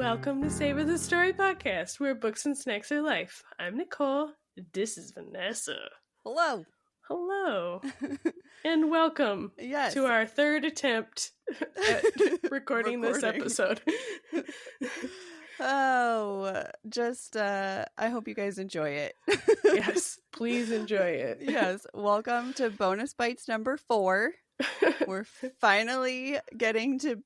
Welcome to Savor the Story podcast, where books and snacks are life. I'm Nicole. This is Vanessa. Hello. Hello. And welcome to our third attempt at recording this episode. I hope you guys enjoy it. Yes, please enjoy it. Yes, welcome to Bonus Bites number 4. We're finally getting to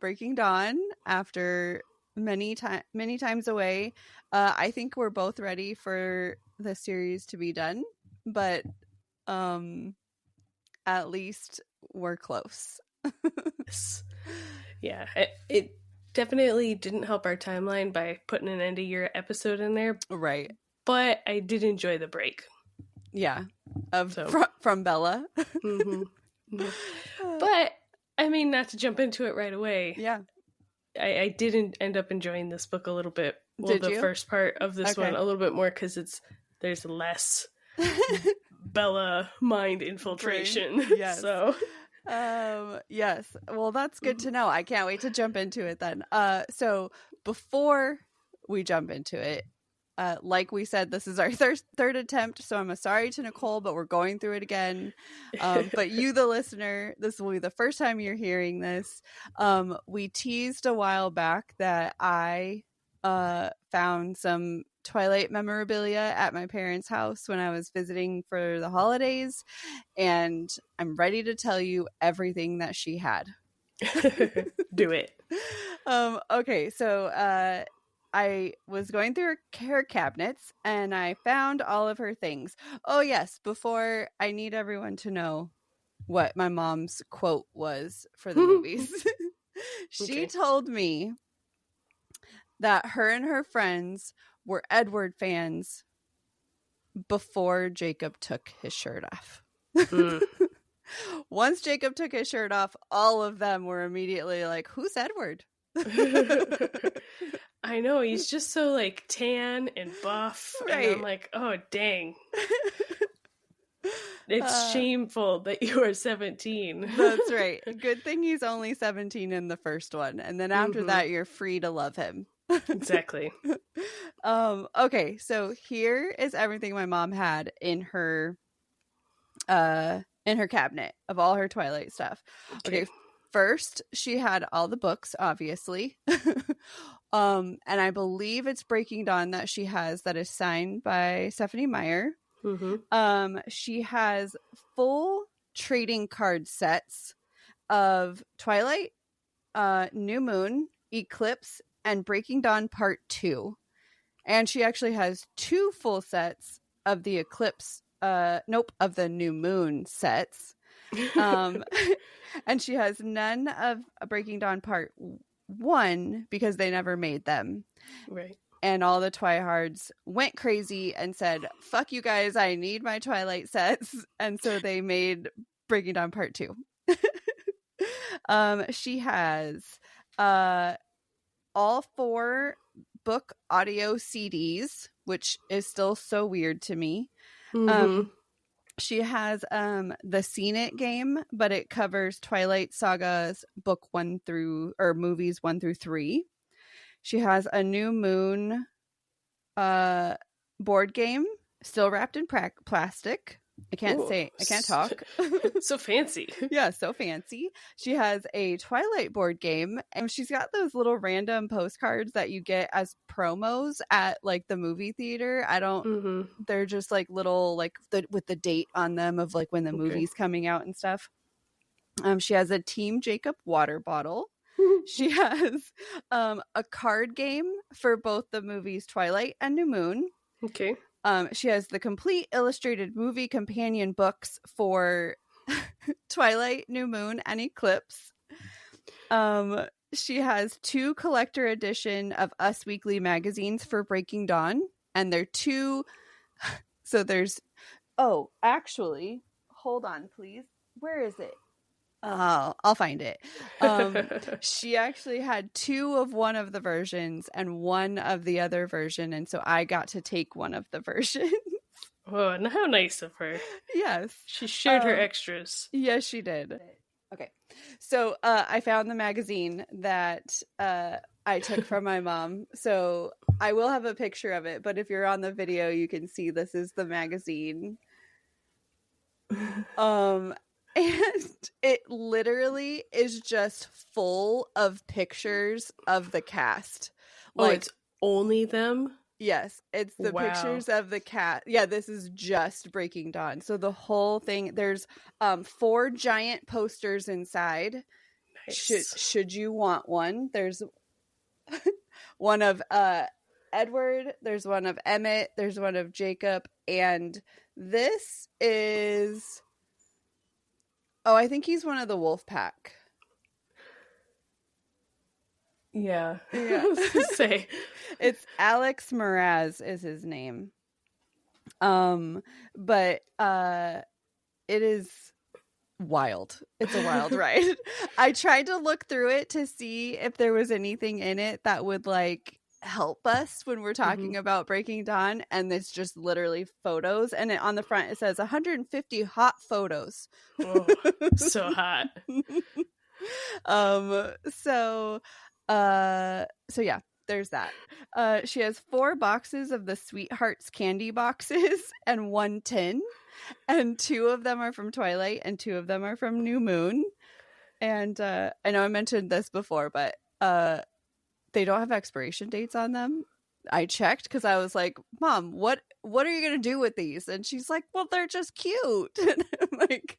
Breaking Dawn after many times away. I think we're both ready for the series to be done, but at least we're close. Yeah, it definitely didn't help our timeline by putting an end of year episode in there, right? But I did enjoy the break. Yeah, from Bella. Mm-hmm. Mm-hmm. But I mean, not to jump into it right away. Yeah, I didn't end up enjoying this book a little bit. Well, did the you? First part of this one a little bit more because there's less Bella mind infiltration. Yes. So. Yes. Well, that's good to know. I can't wait to jump into it then. So before we jump into it, like we said, this is our third attempt, so I'm sorry to Nicole, but we're going through it again. But you, the listener, this will be the first time you're hearing this. We teased a while back that I found some Twilight memorabilia at my parents' house when I was visiting for the holidays, and I'm ready to tell you everything that she had. Do it. Okay, so I was going through her cabinets and I found all of her things. Oh yes, before, I need everyone to know what my mom's quote was for the movies. She told me that her and her friends were Edward fans before Jacob took his shirt off. Once Jacob took his shirt off, all of them were immediately like, who's Edward? I know, he's just so like tan and buff, right. And I'm like, oh dang. It's shameful that you are 17. That's right. Good thing he's only 17 in the first one, and then after that you're free to love him. Exactly. Okay, so here is everything my mom had in her cabinet of all her Twilight stuff. Okay, first she had all the books, obviously. And I believe it's Breaking Dawn that she has that is signed by Stephanie Meyer. Mm-hmm. She has full trading card sets of Twilight, New Moon, Eclipse, and Breaking Dawn Part 2. And she actually has 2 full sets of the Eclipse, of the New Moon sets. And she has none of Breaking Dawn Part 1 because they never made them. Right. And all the Twihards went crazy and said, fuck you guys, I need my Twilight sets. And so they made Breaking Dawn Part 2. She has all 4 book audio CDs, which is still so weird to me. Mm-hmm. She has the Seen It game, but it covers Twilight Saga's movies 1 through 3. She has a New Moon board game, still wrapped in plastic. I can't talk. So fancy. Yeah, so fancy. She has a Twilight board game, and she's got those little random postcards that you get as promos at like the movie theater. They're just like little, like with the date on them of like when the movie's coming out and stuff. She has a Team Jacob water bottle. She has a card game for both the movies Twilight and New Moon. Okay. She has the complete illustrated movie companion books for Twilight, New Moon, and Eclipse. She has 2 collector edition of Us Weekly magazines for Breaking Dawn, and they're 2. So there's. Oh, actually, hold on, please. Where is it? I'll find it. She actually had 2 of one of the versions and 1 of the other version, and so I got to take one of the versions. Oh, and how nice of her. Yes. She shared her extras. Yes, she did. Okay. So I found the magazine that I took from my mom. So I will have a picture of it, but if you're on the video, you can see this is the magazine. And it literally is just full of pictures of the cast. Like, it's only them? Yes, it's the pictures of the cat. Yeah, this is just Breaking Dawn. So the whole thing, there's 4 giant posters inside. Nice. Should you want one? There's one of Edward, there's one of Emmett, there's one of Jacob, and this is I think he's one of the wolf pack. Yeah. I was gonna say. It's Alex Mraz is his name. But it is wild. It's a wild ride. I tried to look through it to see if there was anything in it that would like help us when we're talking about Breaking Dawn, and it's just literally photos, and on the front it says 150 hot photos. Oh, so hot. So yeah, there's that. She has 4 boxes of the Sweethearts candy boxes and 1 tin, and 2 of them are from Twilight and 2 of them are from New Moon. And I know I mentioned this before, but they don't have expiration dates on them. I checked because I was like, Mom, what are you gonna do with these? And she's like, well, they're just cute. And I'm like,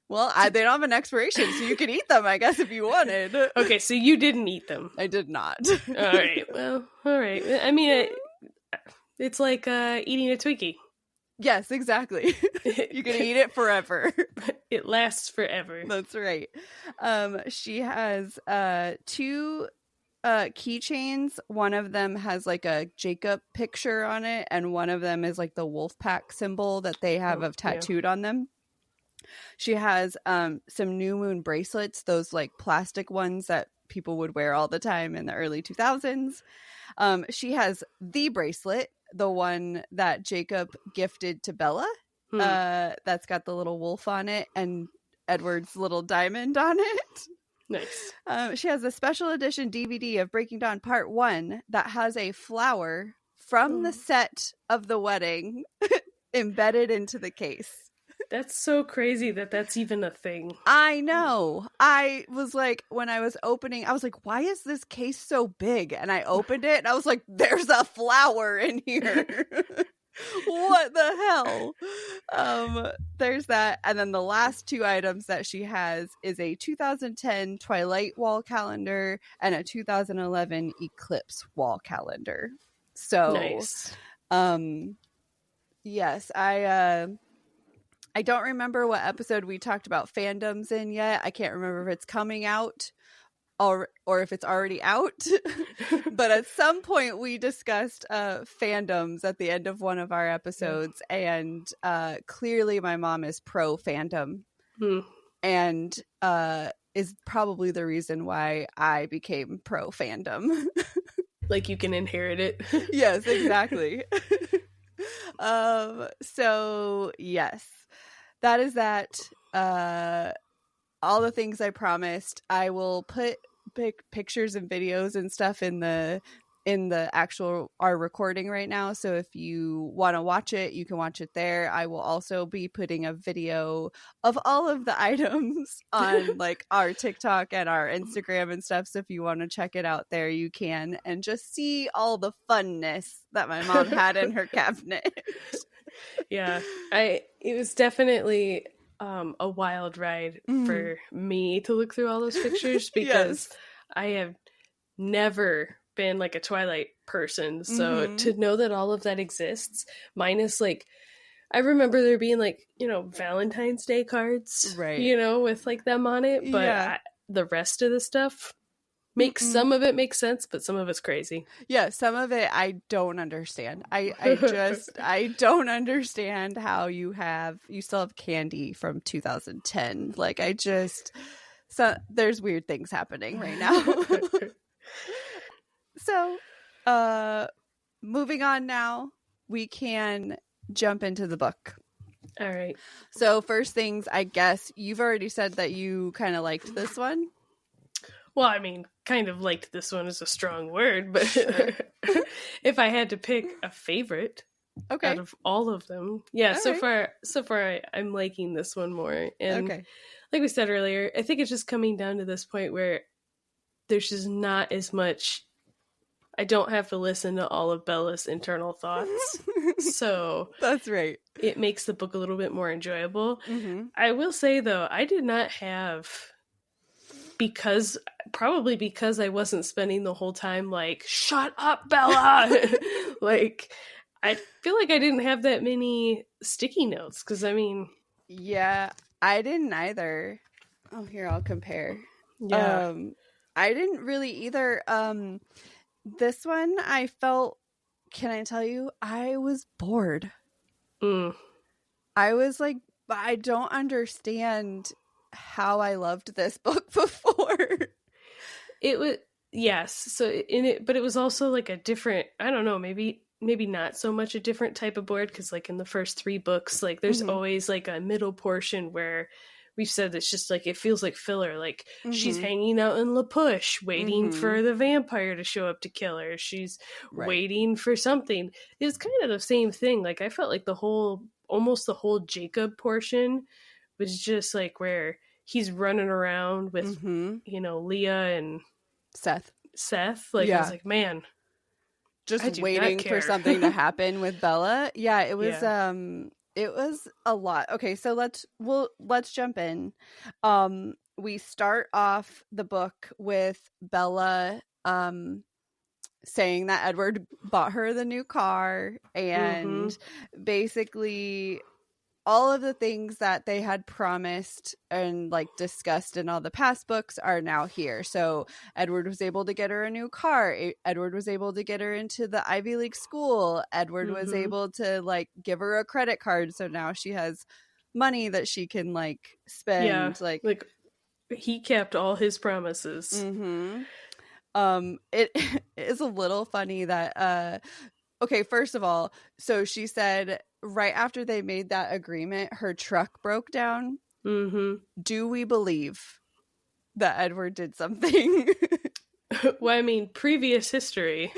well, they don't have an expiration, so you can eat them, I guess, if you wanted. Okay, so you didn't eat them. I did not. All right. Well, all right. I mean, it's like eating a Twinkie. Yes, exactly. You can eat it forever. It lasts forever. That's right. She has 2 keychains. One of them has like a Jacob picture on it, and one of them is like the wolf pack symbol that they have tattooed on them. She has some New Moon bracelets, those like plastic ones that people would wear all the time in the early 2000s. She has the bracelet, the one that Jacob gifted to Bella. That's got the little wolf on it and Edward's little diamond on it. Nice. She has a special edition DVD of Breaking Dawn Part 1 that has a flower from the set of the wedding embedded into the case. That's so crazy that that's even a thing. I know. I was like, when I was opening, I was like, why is this case so big? And I opened it and I was like, there's a flower in here. What the hell? There's that. And then the last 2 items that she has is a 2010 Twilight wall calendar and a 2011 Eclipse wall calendar. So, nice. Yes, I don't remember what episode we talked about fandoms in yet. I can't remember if it's coming out or if it's already out. But at some point we discussed fandoms at the end of one of our episodes. And clearly my mom is pro fandom. And is probably the reason why I became pro fandom. Like you can inherit it. Yes, exactly. So yes. That is that. All the things I promised. I will put pictures and videos and stuff in the actual our recording right now. So if you want to watch it, you can watch it there. I will also be putting a video of all of the items on like our TikTok and our Instagram and stuff. So if you want to check it out there, you can, and just see all the funness that my mom had in her cabinet. Yeah, it was definitely a wild ride for me to look through all those pictures because I have never been like a Twilight person. So to know that all of that exists, minus like, I remember there being like, Valentine's Day cards, right? With like them on it, but the rest of the stuff makes some of it make sense, but some of it's crazy. Yeah, some of it I don't understand. I don't understand how you still have candy from 2010. Like so there's weird things happening right now. So moving on now, we can jump into the book. All right. So first things, I guess you've already said that you kind of liked this one. Well, I mean, kind of liked this one is a strong word, but Sure. if I had to pick a favorite out of all of them, yeah, so far I'm liking this one more. And like we said earlier, I think it's just coming down to this point where there's just not as much. I don't have to listen to all of Bella's internal thoughts. So that's right. It makes the book a little bit more enjoyable. Mm-hmm. I will say, though, I did not have, probably because I wasn't spending the whole time like, shut up, Bella! Like, I feel like I didn't have that many sticky notes, because I mean... Yeah, I didn't either. Oh, here, I'll compare. Yeah. I didn't really either. This one, I felt, can I tell you, I was bored. I was like, I don't understand how I loved this book before. It was, yes. So in it, but it was also like a different, I don't know, maybe not so much a different type of board, because like in the first 3 books, like there's always like a middle portion where we've said it's just like, it feels like filler. Like she's hanging out in La Push waiting for the vampire to show up to kill her. She's waiting for something. It was kind of the same thing. Like I felt like almost the whole Jacob portion was just like where he's running around with, Leah and Seth. Like, I was like, man, just waiting for something to happen with Bella. Yeah, it was, it was a lot. Okay, so let's jump in. We start off the book with Bella saying that Edward bought her the new car, and basically all of the things that they had promised and like discussed in all the past books are now here. So Edward was able to get her a new car. Edward was able to get her into the Ivy League school. Edward was able to like give her a credit card. So now she has money that she can like spend. Yeah, like he kept all his promises. It is a little funny that, okay, first of all, so she said right after they made that agreement, her truck broke down. Do we believe that Edward did something? Well, I mean, previous history,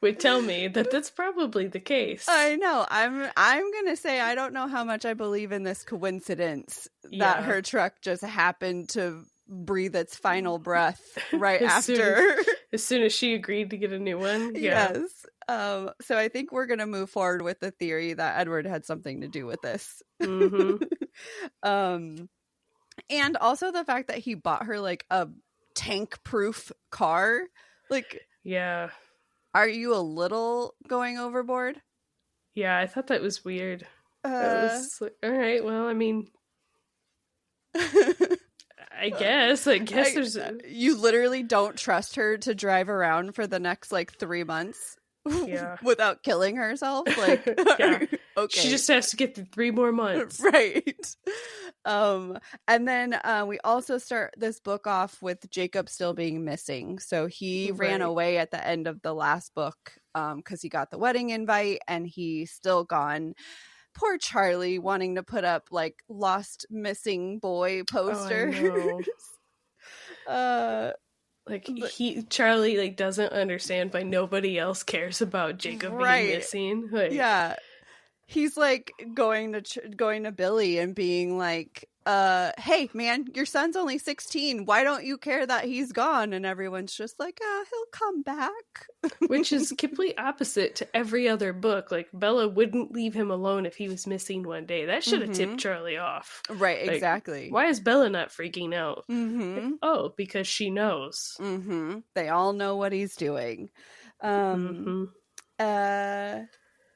would tell me that that's probably the case. I know. I'm gonna say I don't know how much I believe in this coincidence that her truck just happened to breathe its final breath right after. As soon as she agreed to get a new one. Yeah. Yes. So I think we're going to move forward with the theory that Edward had something to do with this. And also the fact that he bought her like a tank-proof car. Like, yeah. Are you a little going overboard? Yeah, I thought that was weird. I was like, all right, well, I mean... I guess there's... You literally don't trust her to drive around for the next, like, 3 months without killing herself? Like, okay. She just has to get through 3 more months. Right. And then we also start this book off with Jacob still being missing. So he ran away at the end of the last book because he got the wedding invite and he's still gone. Poor Charlie wanting to put up like lost missing boy posters. Charlie like doesn't understand why nobody else cares about Jacob being missing. Like, yeah, he's like going to Billy and being like, hey man, your son's only 16. Why don't you care that he's gone? And everyone's just like, he'll come back. Which is complete opposite to every other book. Like Bella wouldn't leave him alone if he was missing one day. That should have tipped Charlie off. Right, like, exactly. Why is Bella not freaking out? Like, oh, because she knows. They all know what he's doing.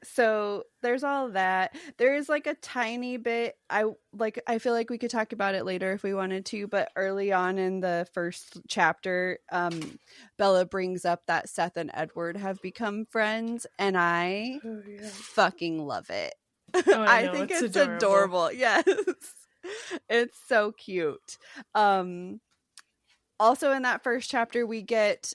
So there's all that. There is like a tiny bit, I feel like we could talk about it later if we wanted to, but early on in the first chapter, Bella brings up that Seth and Edward have become friends, and I fucking love it. I think it's adorable. Yes. It's so cute. Also in that first chapter we get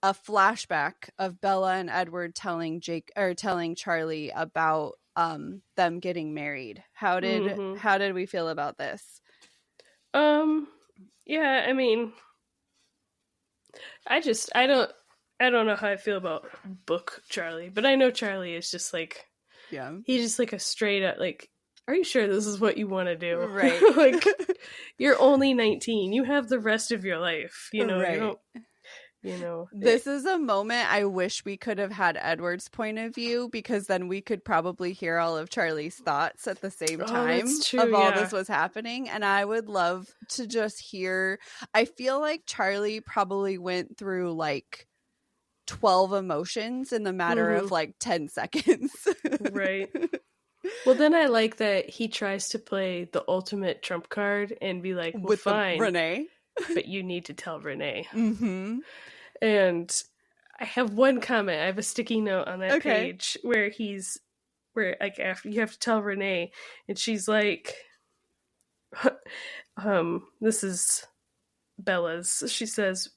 a flashback of Bella and Edward telling Charlie about them getting married. How did we feel about this? Yeah, I mean, I don't know how I feel about book Charlie, but I know Charlie is just like, yeah, he's just like a straight up like, are you sure this is what you want to do? Right. Like, you're only 19. You have the rest of your life. You know, right. This is a moment I wish we could have had Edward's point of view, because then we could probably hear all of Charlie's thoughts at the same time of all this was happening. And I would love to just hear. I feel like Charlie probably went through like 12 emotions in the matter of like 10 seconds. Right. Well, then I like that he tries to play the ultimate trump card and be like, well, with fine, Renee. But you need to tell Renee. Mm-hmm. And I have one comment. I have a sticky note on that page where like, after you have to tell Renee, and she's like, this is Bella's. She says,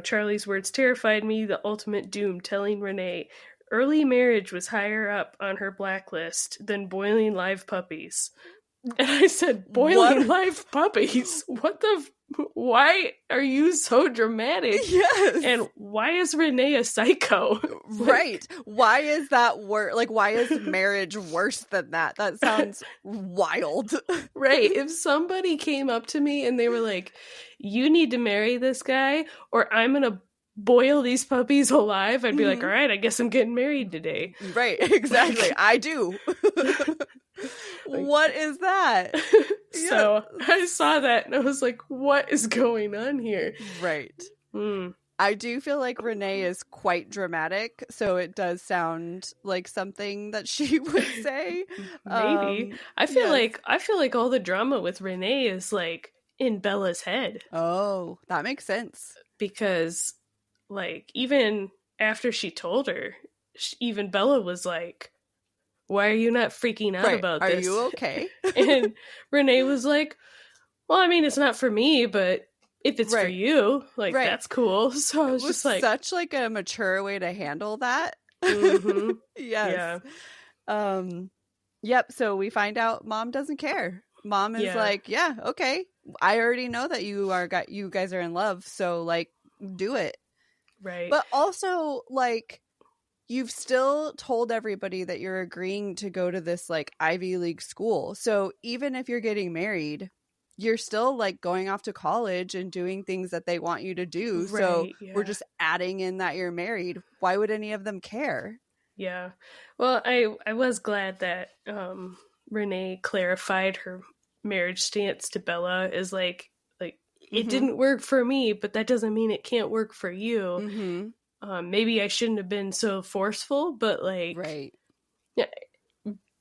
Charlie's words terrified me, the ultimate doom, telling Renee early marriage was higher up on her blacklist than boiling live puppies. And I said, boiling live puppies? Why are you so dramatic? Yes. And why is Renee a psycho? Right. Why is that like, why is marriage worse than that? That sounds wild. Right. If somebody came up to me and they were like, you need to marry this guy or I'm going to boil these puppies alive, I'd be like, all right, I guess I'm getting married today. Right. Exactly. I do. What is that? So I saw that and I was like, what is going on here? Right. I do feel like Renee is quite dramatic, so it does sound like something that she would say. Maybe. I feel like all the drama with Renee is like in Bella's head. Oh, that makes sense. Because like even after she told her, even Bella was like, why are you not freaking out about this? Are you okay? And Renee was like, well, I mean, it's not for me, but if it's for you, like, that's cool. So I was just like, such like a mature way to handle that. Mm-hmm. Yes. Yeah. Yep. So we find out Mom doesn't care. Mom is like, yeah, okay. I already know that you guys are in love. So like, do it. Right. But also like, you've still told everybody that you're agreeing to go to this like Ivy League school. So even if you're getting married, you're still like going off to college and doing things that they want you to do. Right, so we're just adding in that you're married. Why would any of them care? Yeah. Well, I was glad that Renee clarified her marriage stance to Bella is like it didn't work for me, but that doesn't mean it can't work for you. Mm-hmm. Maybe I shouldn't have been so forceful, but like, yeah,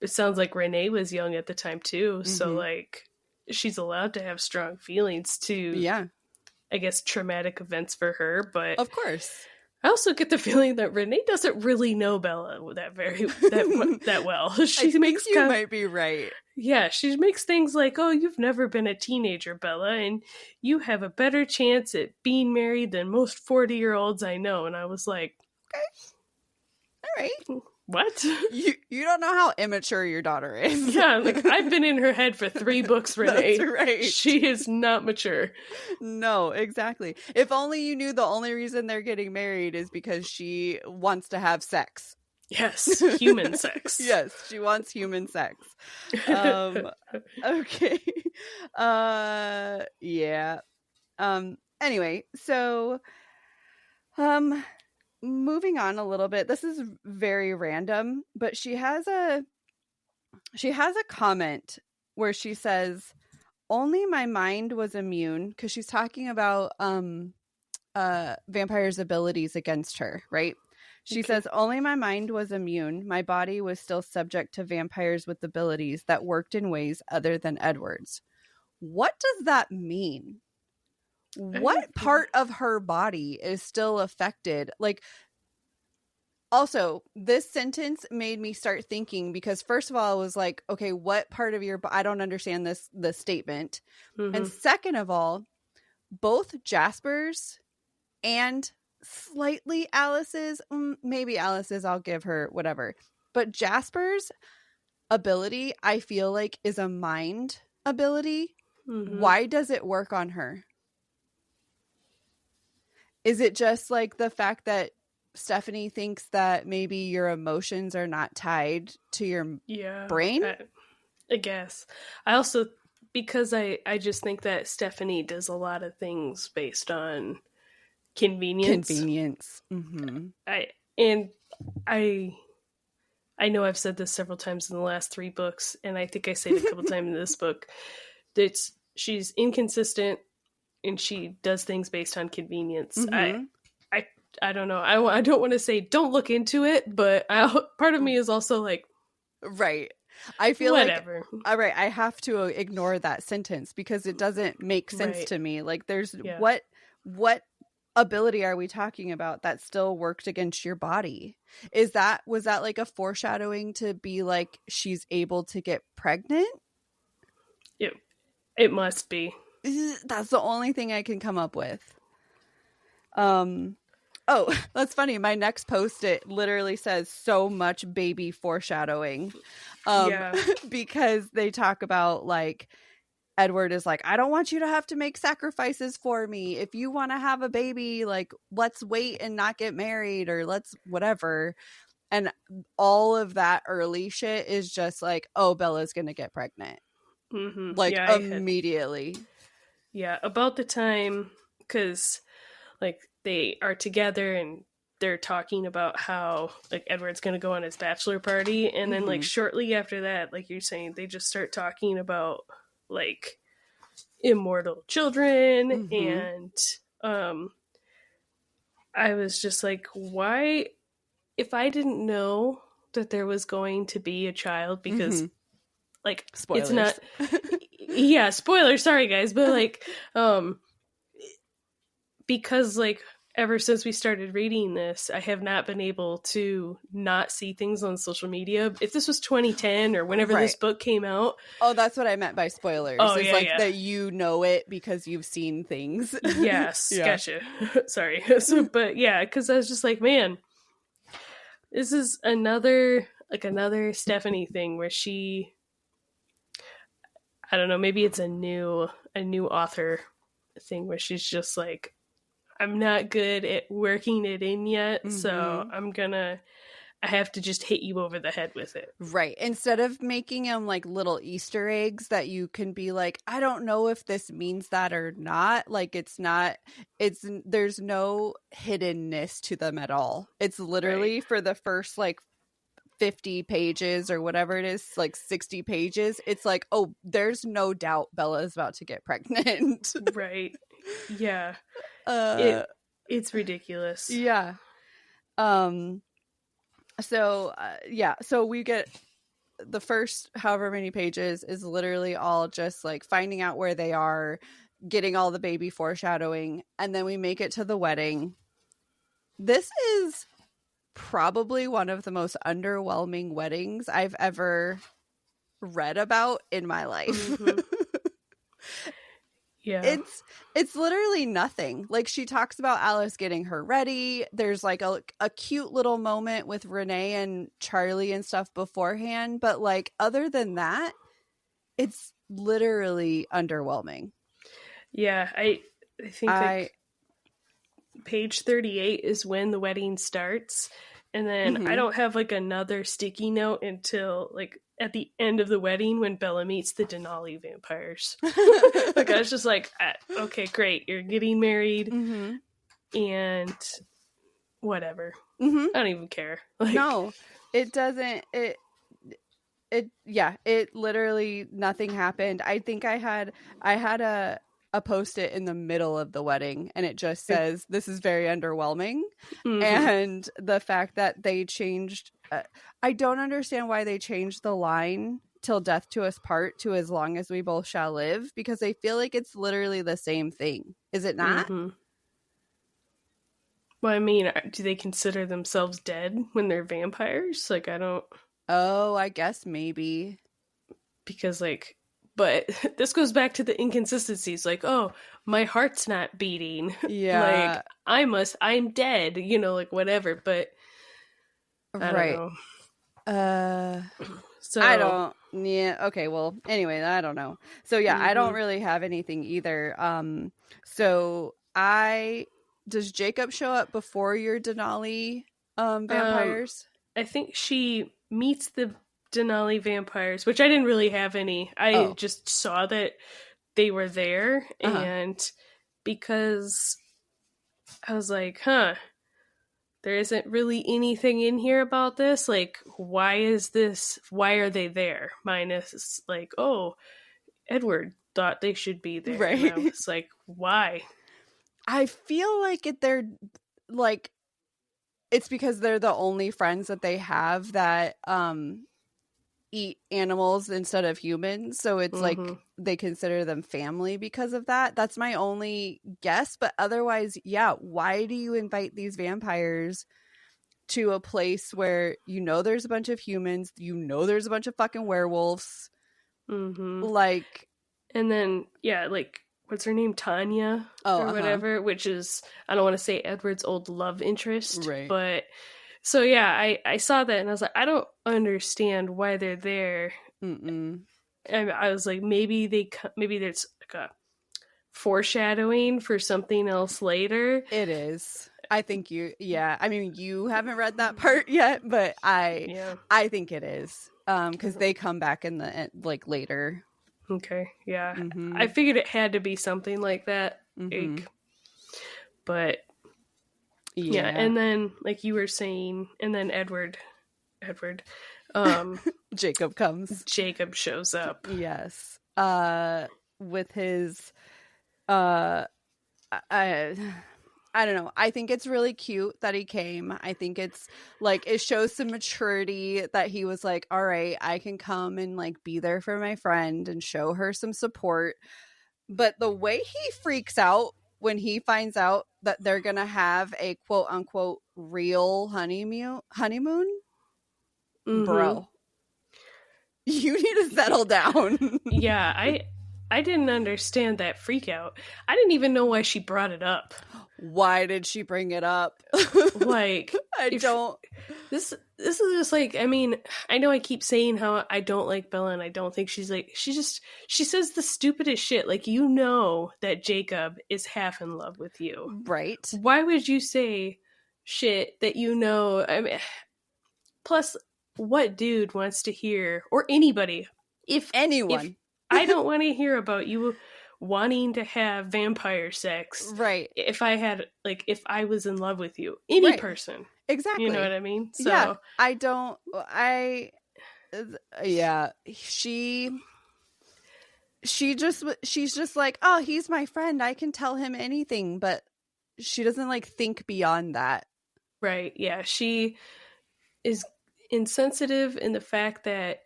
it sounds like Renee was young at the time too. Mm-hmm. So like, she's allowed to have strong feelings to, I guess, traumatic events for her. But of course, I also get the feeling that Renee doesn't really know Bella that well. She makes you might be right. Yeah, she makes things like, oh, you've never been a teenager, Bella, and you have a better chance at being married than most 40-year-olds I know. And I was like, okay. All right. What? You don't know how immature your daughter is. Yeah, like, I've been in her head for 3 books, Renee. That's right. She is not mature. No, exactly. If only you knew the only reason they're getting married is because she wants to have sex. Yes, human sex. Yes, she wants human sex. Okay. Yeah. Anyway, so moving on a little bit. This is very random, but she has a comment where she says, "Only my mind was immune," because she's talking about vampires' abilities against her, right? She says, "Only my mind was immune. My body was still subject to vampires with abilities that worked in ways other than Edward's." What does that mean? What part of her body is still affected? Like, also, this sentence made me start thinking, because first of all, I was like, okay, what part of your I don't understand this statement. Mm-hmm. And second of all, both Jasper's and slightly Alice's, maybe Alice's, I'll give her whatever. But Jasper's ability, I feel like, is a mind ability. Why does it work on her? Is it just like the fact that Stephanie thinks that maybe your emotions are not tied to your brain? I guess. I also, because I just think that Stephanie does a lot of things based on convenience. I know I've said this several times in the last 3 books, and I think I say it a couple times in this book, that she's inconsistent and she does things based on convenience. I don't know. I don't want to say don't look into it, but part of me is also like, right. I feel whatever. Like, all right, I have to ignore that sentence because it doesn't make sense to me. Like, there's what ability are we talking about that still worked against your body? Was that like a foreshadowing to be like she's able to get pregnant? It must be. That's the only thing I can come up with. Oh, that's funny. My next post, it literally says so much baby foreshadowing. Because they talk about like Edward is like, I don't want you to have to make sacrifices for me. If you want to have a baby, like, let's wait and not get married, or let's whatever. And all of that early shit is just like, oh, Bella's going to get pregnant. Like, immediately. About the time, because like they are together and they're talking about how like Edward's gonna go on his bachelor party, and then like shortly after that, like you're saying, they just start talking about like immortal children, and I was just like, why, if I didn't know that there was going to be a child, because like spoilers. It's not spoilers, sorry guys, but like because like ever since we started reading this, I have not been able to not see things on social media. If this was 2010 or whenever this book came out. Oh, that's what I meant by spoilers. That you know it because you've seen things. Yes, gotcha. Sorry. So, but yeah, because I was just like, man, this is another Stephanie thing where she, I don't know, maybe it's a new author thing where she's just like, I'm not good at working it in yet, so I have to just hit you over the head with it. Right. Instead of making them like little Easter eggs that you can be like, I don't know if this means that or not. Like, there's no hiddenness to them at all. It's literally for the first like 50 pages or whatever it is, like 60 pages. It's like, oh, there's no doubt Bella's about to get pregnant. Right. Yeah. It's ridiculous. Yeah. So we get the first however many pages is literally all just like finding out where they are, getting all the baby foreshadowing, and then we make it to the wedding. This is probably one of the most underwhelming weddings I've ever read about in my life. Yeah. It's literally nothing. Like, she talks about Alice getting her ready. There's like a cute little moment with Renee and Charlie and stuff beforehand, but like other than that, it's literally underwhelming. Yeah, I think like page 38 is when the wedding starts, and then I don't have like another sticky note until like at the end of the wedding when Bella meets the Denali vampires. Like, I was just like, okay, great, you're getting married, and whatever. I don't even care. Like, no, it doesn't. It literally nothing happened. I think I had a post-it in the middle of the wedding, and it just says, this is very underwhelming. And the fact that they changed, I don't understand why they changed the line till death to us part to as long as we both shall live, because I feel like it's literally the same thing. Is it not? Well, I mean, do they consider themselves dead when they're vampires? Like, I don't... Oh, I guess maybe. Because, like... But this goes back to the inconsistencies. Like, oh, my heart's not beating. Yeah. Like, I'm dead, you know, like whatever. But I don't know. So I don't. Yeah. Okay. Well, anyway, I don't know. So yeah, I don't really have anything either. So does Jacob show up before your Denali vampires? I think she meets the Denali vampires, which I didn't really have any. I just saw that they were there, and because I was like, huh, there isn't really anything in here about this. Like, why is this? Why are they there? Minus, like, oh, Edward thought they should be there. Right. And I was like, why? I feel like they're like, it's because they're the only friends that they have that eat animals instead of humans. So it's like they consider them family because of that. That's my only guess. But otherwise, yeah, why do you invite these vampires to a place where you know there's a bunch of humans, you know there's a bunch of fucking werewolves? Like, and then yeah, like, what's her name, Tanya or whatever, which is, I don't want to say Edward's old love interest, right? But so yeah, I saw that and I was like, I don't understand why they're there. And I was like, maybe there's like a foreshadowing for something else later. It is. I think I mean, you haven't read that part yet, but I think it is. Because they come back in the like later. Okay, yeah. I figured it had to be something like that. Like, but yeah, and then like you were saying, and then Edward Jacob comes. Jacob shows up. Yes. With his I don't know. I think it's really cute that he came. I think it's like, it shows some maturity that he was like, all right, I can come and like be there for my friend and show her some support. But the way he freaks out when he finds out that they're going to have a quote unquote real honeymoon, bro, you need to settle down. Yeah, I didn't understand that freak out. I didn't even know why she brought it up. Why did she bring it up? Like, this is just like, I mean, I know I keep saying how I don't like Bella and I don't think she's like, she says the stupidest shit. Like, you know that Jacob is half in love with you. Right. Why would you say shit that you know? I mean, plus, what dude wants to hear, or anybody, if I don't want to hear about you wanting to have vampire sex, right? If I was in love with you, any person, exactly, you know what I mean? So yeah, she's just like, oh, he's my friend, I can tell him anything, but she doesn't like think beyond that. Right. Yeah, she is insensitive in the fact that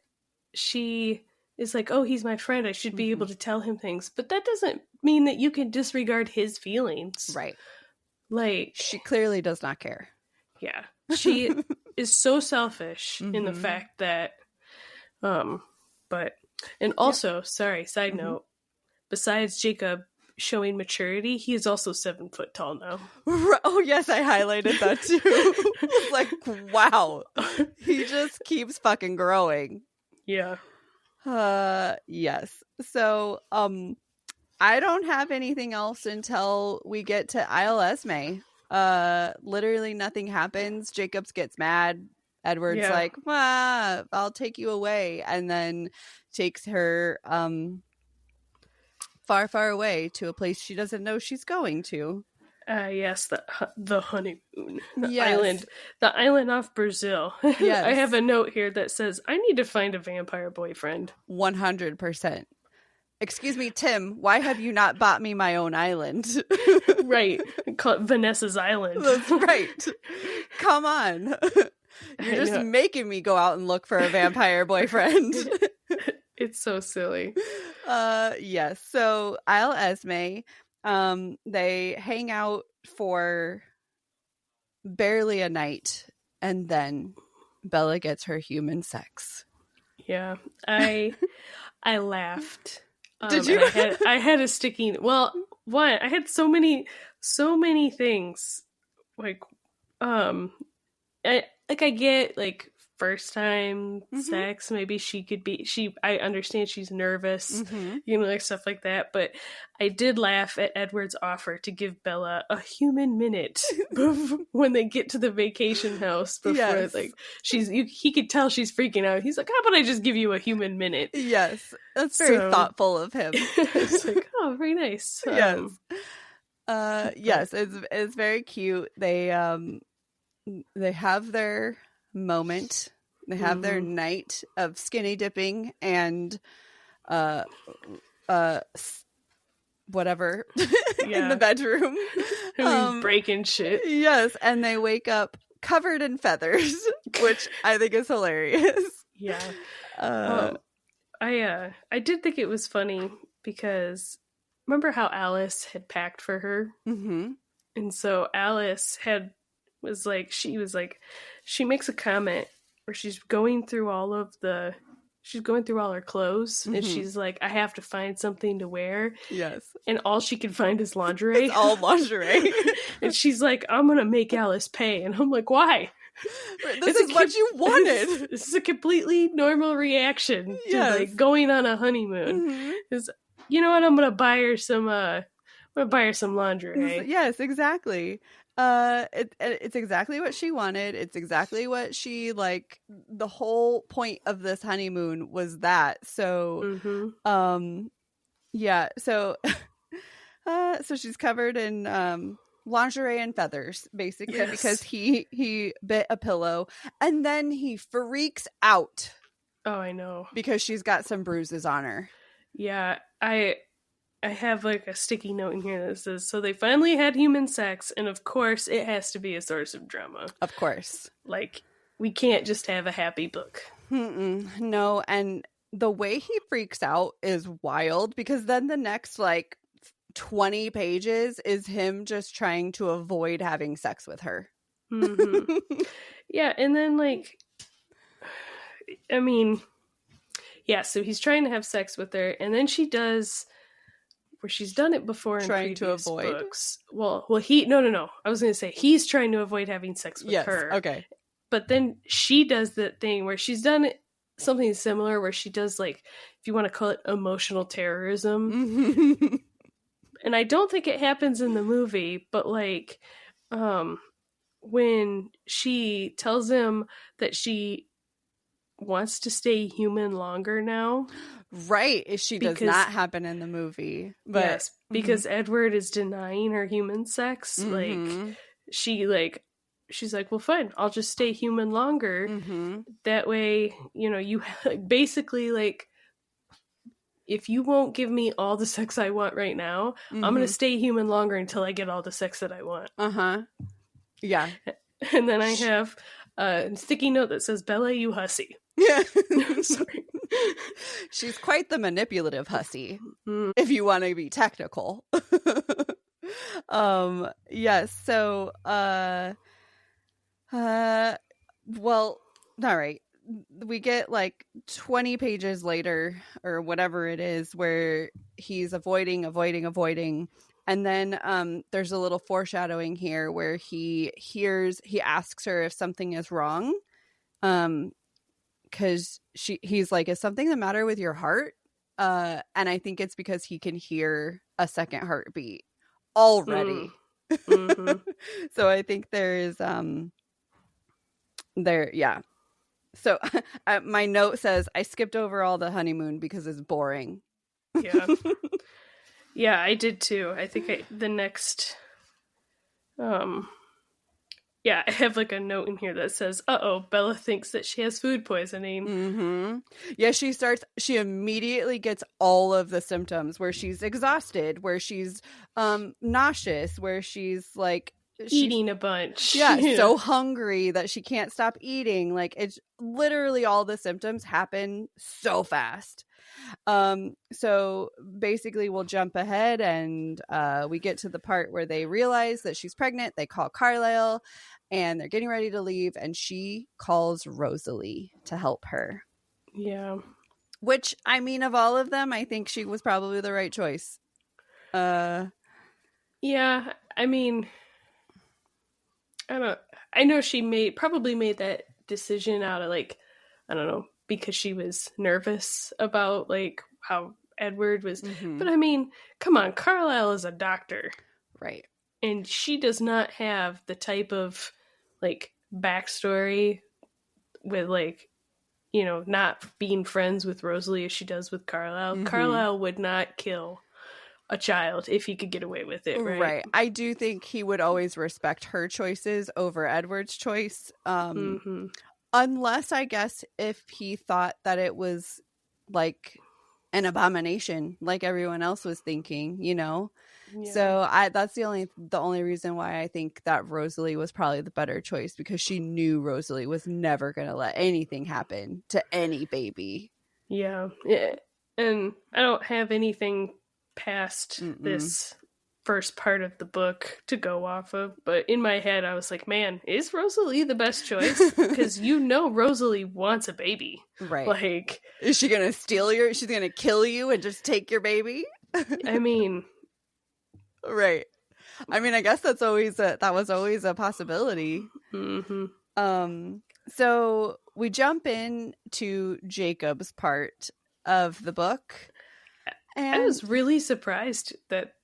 she is like, oh, he's my friend, I should be able to tell him things. But that doesn't mean that you can disregard his feelings. Right. Like, she clearly does not care. Yeah. She is so selfish in the fact that, but, and also, sorry, side note, besides Jacob showing maturity, he is also 7 foot tall now. Oh, yes, I highlighted that too. Like, wow. He just keeps fucking growing. Yeah. Yes. So, I don't have anything else until we get to Isle Esme. Literally nothing happens. Jacobs gets mad. Edward's like, I'll take you away, and then takes her far, far away to a place she doesn't know she's going to. Yes, the honeymoon, the island off Brazil. Yes. I have a note here that says, I need to find a vampire boyfriend. 100%. Excuse me, Tim, why have you not bought me my own island? Right. Call it Vanessa's Island. That's right. Come on. You're just making me go out and look for a vampire boyfriend. It's so silly. Yes. So Isle Esme, they hang out for barely a night, and then Bella gets her human sex. Yeah. I laughed. Did you? I had a sticking. Well, one, I had so many things. Like, I get like first time sex. Maybe I understand she's nervous, like stuff like that. But I did laugh at Edward's offer to give Bella a human minute when they get to the vacation house before he could tell she's freaking out. He's like, how about I just give you a human minute? Yes. That's very thoughtful of him. It's like, oh, very nice. Yes. Yes, it's very cute. They have their moment. They have their night of skinny dipping and whatever in the bedroom. Breaking shit. Yes, and they wake up covered in feathers, which I think is hilarious. Yeah. I did think it was funny because remember how Alice had packed for her? Mm-hmm. And so Alice she makes a comment where she's going through all her clothes and she's like, I have to find something to wear. Yes. And all she can find is lingerie. It's all lingerie. And she's like, I'm going to make Alice pay. And I'm like, why? This is what you wanted. This is a completely normal reaction to like going on a honeymoon. Is, you know what? I'm going to buy her some lingerie. Yes, exactly. It's exactly what she wanted. It's exactly what she like. The whole point of this honeymoon was that. So, yeah. So, so she's covered in lingerie and feathers, basically, because he bit a pillow, and then he freaks out. Oh, I know, because she's got some bruises on her. Yeah, I have like a sticky note in here that says, so they finally had human sex, and of course it has to be a source of drama. Of course. Like, we can't just have a happy book. No, and the way he freaks out is wild, because then the next, like, 20 pages is him just trying to avoid having sex with her. Yeah, and then, like, I mean, yeah, so he's trying to have sex with her, and then she does... where she's done it before in trying previous to avoid books. Well, no. I was going to say he's trying to avoid having sex with her. Okay. But then she does the thing where she's done something similar where she does, like, if you want to call it emotional terrorism. And I don't think it happens in the movie, but like when she tells him that she wants to stay human longer now. Right. She does not happen in the movie. But yes, because Edward is denying her human sex. Like, she's like, well, fine, I'll just stay human longer. That way, you basically, like, if you won't give me all the sex I want right now, I'm going to stay human longer until I get all the sex that I want. Yeah. And then I have a sticky note that says, Bella, you hussy. Yeah. Sorry. She's quite the manipulative hussy, if you want to be technical. Yes. So, well, all right. We get like 20 pages later or whatever it is where he's avoiding. And then there's a little foreshadowing here where he asks her if something is wrong. Because he's like, is something the matter with your heart? And I think it's because he can hear a second heartbeat already. So I think there is yeah. So my note says, I skipped over all the honeymoon because it's boring. Yeah. Yeah, I did too. I think the next yeah, I have like a note in here that says, Bella thinks that she has food poisoning. Yeah, she immediately gets all of the symptoms where she's exhausted, where she's nauseous, where she's like eating a bunch. Yeah, so hungry that she can't stop eating. Like, it's literally all the symptoms happen so fast. So basically we'll jump ahead and we get to the part where they realize that she's pregnant. They call Carlisle and they're getting ready to leave, and she calls Rosalie to help her. Yeah. Which, I mean, of all of them, I think she was probably the right choice. Yeah, I mean, I know she probably made that decision out of like, I don't know, because she was nervous about like how Edward was. But I mean, come on, Carlisle is a doctor. Right. And she does not have the type of like backstory with like, you know, not being friends with Rosalie as she does with Carlisle. Carlisle would not kill a child if he could get away with it, right? Right. I do think he would always respect her choices over Edward's choice. Unless, I guess, if he thought that it was like an abomination, like everyone else was thinking, you know? Yeah. So that's the only reason why I think that Rosalie was probably the better choice, because she knew Rosalie was never going to let anything happen to any baby. Yeah. And I don't have anything past this first part of the book to go off of, but in my head I was like, man, is Rosalie the best choice? Because you know Rosalie wants a baby, right? Like, is she gonna steal she's gonna kill you and just take your baby? I mean, right. I mean, I guess that was always a possibility. So we jump in to Jacob's part of the book, and I was really surprised that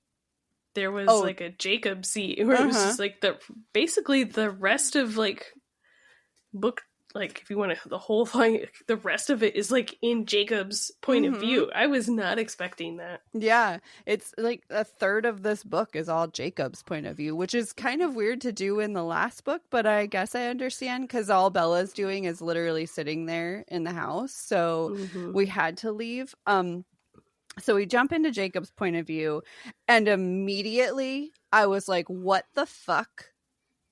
there was like a Jacob scene where it was just like basically the rest of like book, like if you want to, the whole thing, the rest of it is like in Jacob's point of view. I was not expecting that. Yeah, it's like a third of this book is all Jacob's point of view, which is kind of weird to do in the last book, but I guess I understand, because all Bella's doing is literally sitting there in the house, so we had to leave. So we jump into Jacob's point of view, and immediately I was like, what the fuck?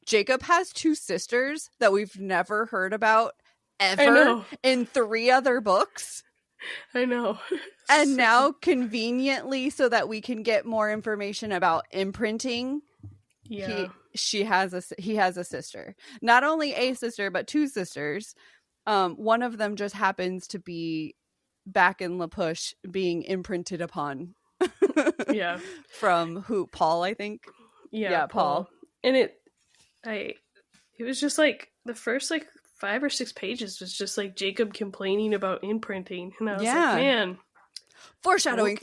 Jacob has two sisters that we've never heard about ever in 3 other books. I know. And now, conveniently, so that we can get more information about imprinting, he has a sister. Not only a sister, but 2 sisters. One of them just happens to be back in La Push being imprinted upon. From Paul, I think. Yeah, Paul. And it was just like the first like 5 or 6 pages was just like Jacob complaining about imprinting, and I was like, man, foreshadowing.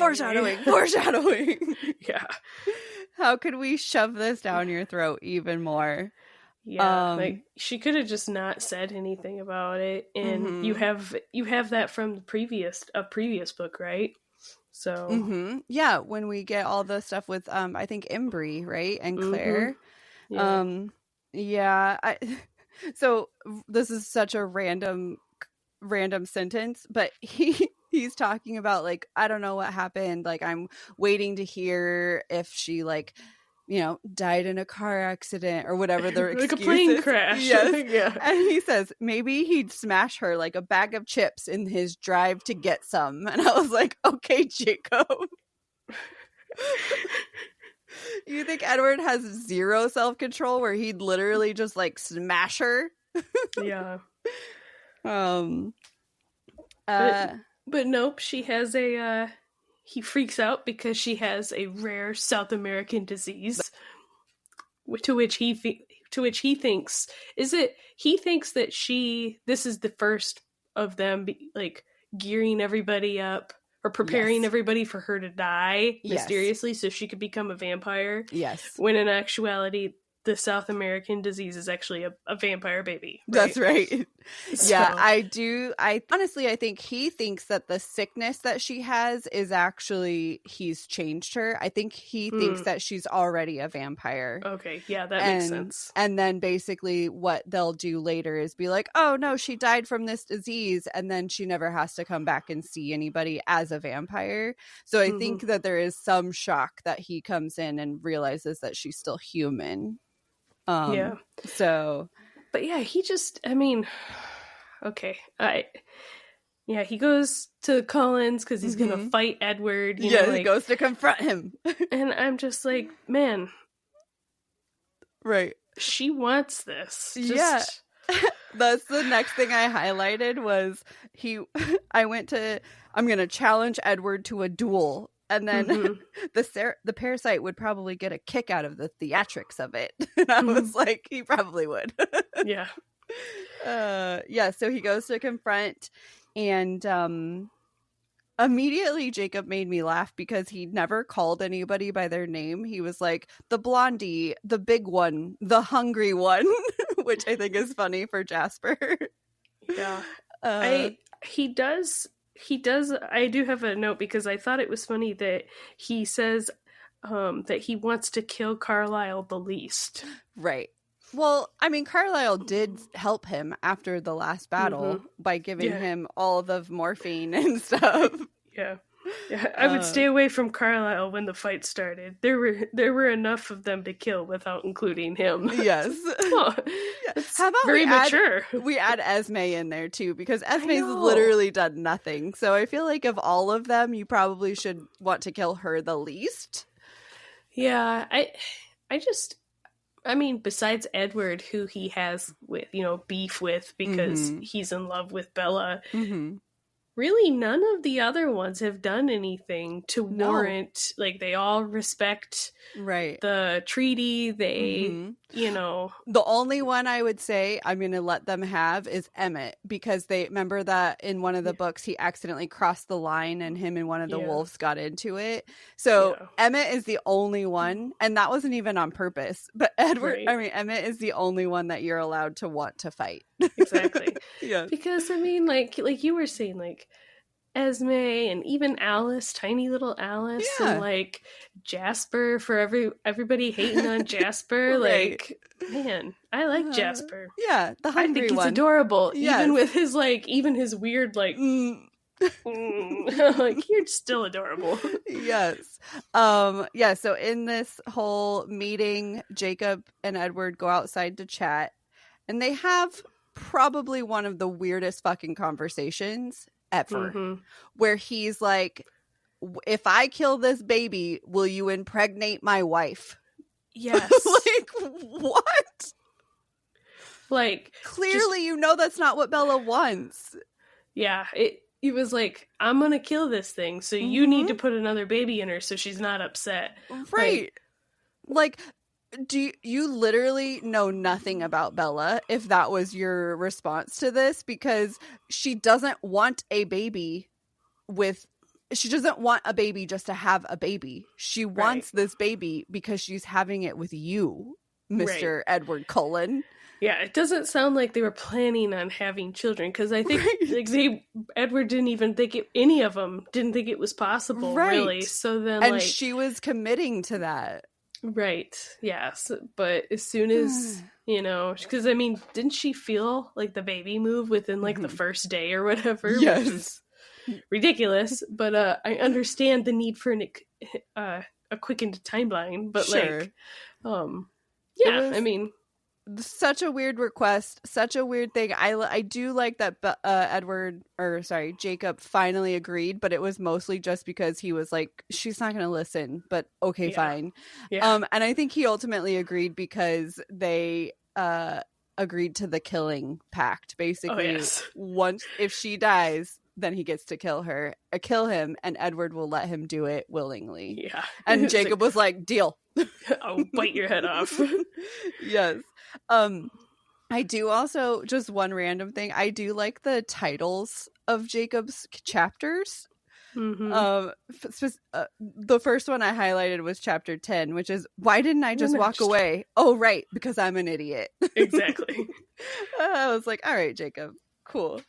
Yeah, how could we shove this down your throat even more? Yeah, like she could have just not said anything about it, and you have that from the previous book, right? So yeah, when we get all the stuff with I think Embry, right, and Claire. So this is such a random sentence, but he's talking about like, I don't know what happened, like I'm waiting to hear if she like, you know, died in a car accident or whatever their like excuse a plane is. crash. Yes. Yeah. And he says maybe he'd smash her like a bag of chips in his drive to get some. And I was like, okay, Jacob. You think Edward has zero self-control where he'd literally just like smash her? Yeah. But nope, she has he freaks out because she has a rare South American disease, to which he thinks that this is the first of them like gearing everybody up or preparing everybody for her to die mysteriously so she could become a vampire. Yes. When in actuality, the South American disease is actually a vampire baby. Right? That's right. Yeah, I honestly, I think he thinks that the sickness that she has is actually he's changed her. I think he thinks that she's already a vampire. Okay, yeah, that makes sense. And then basically what they'll do later is be like, oh no, she died from this disease, and then she never has to come back and see anybody as a vampire. So I think that there is some shock that he comes in and realizes that she's still human. So, but yeah, he just, I mean, okay, he goes to Collins because he's gonna fight Edward. He goes to confront him, and I'm just like, man, right? She wants this. That's the next thing I highlighted was I'm gonna challenge Edward to a duel. And then the parasite would probably get a kick out of the theatrics of it. And I was like, he probably would. Yeah. Yeah, so he goes to confront, and immediately Jacob made me laugh because he never called anybody by their name. He was like, the blondie, the big one, the hungry one, which I think is funny for Jasper. Yeah. He does I do have a note because I thought it was funny that he says that he wants to kill Carlisle the least. Right. Well, I mean, Carlisle did help him after the last battle by giving him all the morphine and stuff. Yeah. I would stay away from Carlisle when the fight started. There were enough of them to kill without including him. Yes. How about very mature? We add Esme in there too, because Esme's literally done nothing. So I feel like of all of them, you probably should want to kill her the least. Yeah, I mean, besides Edward, who he has with, beef with because he's in love with Bella, really none of the other ones have done anything to warrant, like, they all respect the treaty. They, The only one I would say I'm going to let them have is Emmett, because they remember that in one of the books he accidentally crossed the line and him and one of the wolves got into it. So Emmett is the only one, and that wasn't even on purpose. But Emmett is the only one that you're allowed to want to fight. Exactly. Because I mean, like you were saying, like Esme and even Alice, tiny little Alice, and like Jasper, for everybody hating on Jasper. Like, man, I like Jasper. Yeah, the hungry one. I think he's adorable, even with his even his weird like. Like, you're still adorable. Yes. So in this whole meeting, Jacob and Edward go outside to chat, and they have probably one of the weirdest fucking conversations ever, where he's like, if I kill this baby, will you impregnate my wife? Yes. Like, what? Like, clearly that's not what Bella wants. Yeah, he was like, I'm gonna kill this thing, so you need to put another baby in her so she's not upset. Right. Like do you literally know nothing about Bella if that was your response to this? Because she doesn't want a baby she doesn't want a baby just to have a baby. She wants this baby because she's having it with you, Mr. Edward Cullen. Yeah, it doesn't sound like they were planning on having children, because I think Edward didn't even think any of them didn't think it was possible, really. So then, and she was committing to that. Right. Yes. But as soon as, because I mean, didn't she feel like the baby move within like the first day or whatever? Yes. Which is ridiculous. But I understand the need for a quickened timeline. But I mean, such a weird request, such a weird thing. I do like that Jacob finally agreed, but it was mostly just because he was like, she's not going to listen, but okay, fine. And I think he ultimately agreed because they agreed to the killing pact. Basically, once if she dies, then he gets to kill him, and Edward will let him do it willingly. Yeah. And Jacob was like, deal. I'll bite your head off. Yes. I do also, just one random thing, I do like the titles of Jacob's chapters. The first one I highlighted was chapter 10, which is, why didn't I just walk away? Oh, right, because I'm an idiot. Exactly. I was like, all right, Jacob, cool.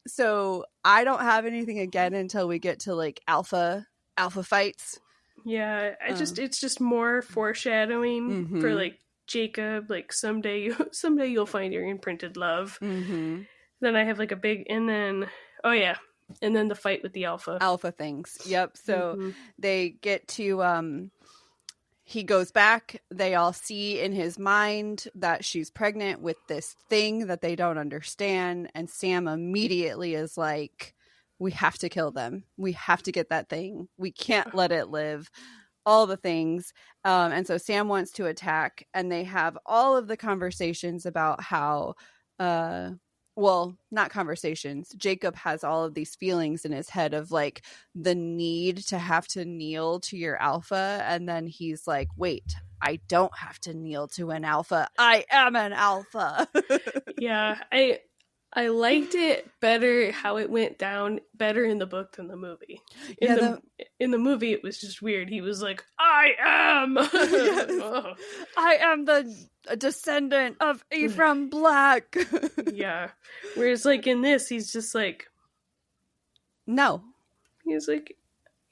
So I don't have anything again until we get to like alpha fights. Yeah, it's just more foreshadowing for like Jacob, like someday you'll find your imprinted love. Then I have like a big, and then the fight with the alpha things. Yep. So they get to he goes back, they all see in his mind that she's pregnant with this thing that they don't understand, and Sam immediately is like, we have to kill them, we have to get that thing, we can't let it live, all the things. And so Sam wants to attack, and they have all of the conversations about how not conversations, Jacob has all of these feelings in his head of like the need to have to kneel to your alpha, and then he's like, wait, I don't have to kneel to an alpha. I am an alpha. Yeah, I liked it better how it went down better in the book than the movie. In the movie it was just weird. He was like, I am oh. I am the descendant of Ephraim Black. Yeah. Whereas like in this he's just like, no. He's like,